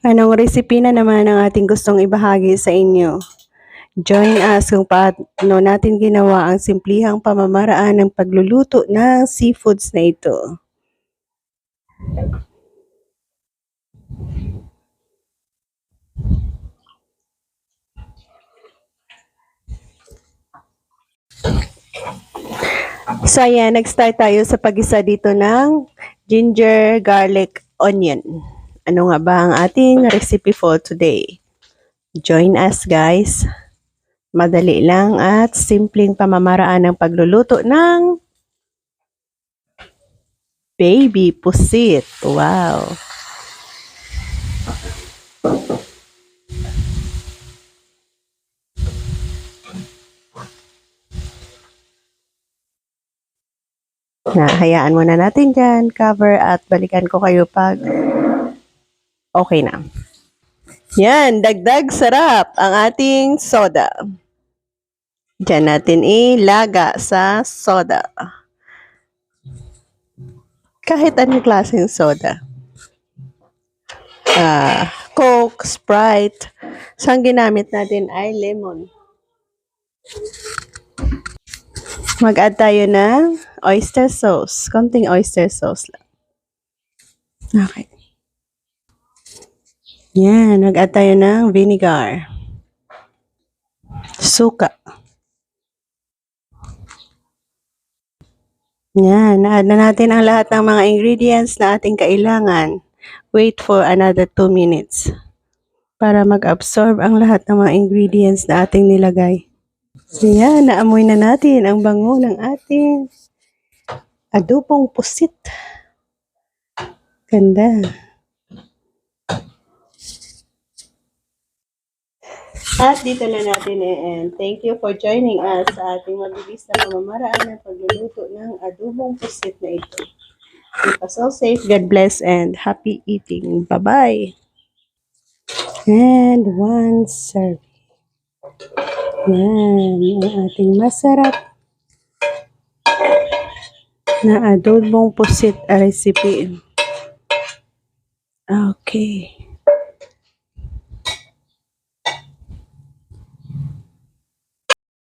Anong recipe na naman ang ating gustong ibahagi sa inyo? Join us kung paano natin ginawa ang simplihang pamamaraan ng pagluluto ng seafoods na ito. So ayan, nag-start tayo sa pag-isa dito ng ginger, garlic, onion. Ano nga ba ang ating recipe for today? Join us guys. Madali lang at simpleng pamamaraan ng pagluluto ng baby pusit. Wow! Hayaan muna natin dyan, cover at balikan ko kayo pag okay na. Yan, dagdag sarap ang ating soda. Diyan natin ilaga sa soda. Kahit anong klaseng soda. Coke, Sprite. So, ang ginamit natin ay lemon. Mag-add tayo ng oyster sauce. Konting oyster sauce lang. Okay. Yan, mag-add tayo ng vinegar. Suka. Yan, na-add na natin ang lahat ng mga ingredients na ating kailangan. Wait for another 2 minutes para mag-absorb ang lahat ng mga ingredients na ating nilagay. So yan, naamoy na natin ang bango ng ating adobong pusit. Ganda. At dito na natin i-end. Thank you for joining us sa ating mabilis na pamamaraan ng pagluluto ng adobong pusit na ito. Keep us all safe. God bless and happy eating. Bye-bye. And one serving. Yan, ang ating masarap na adobong pusit recipe. Okay.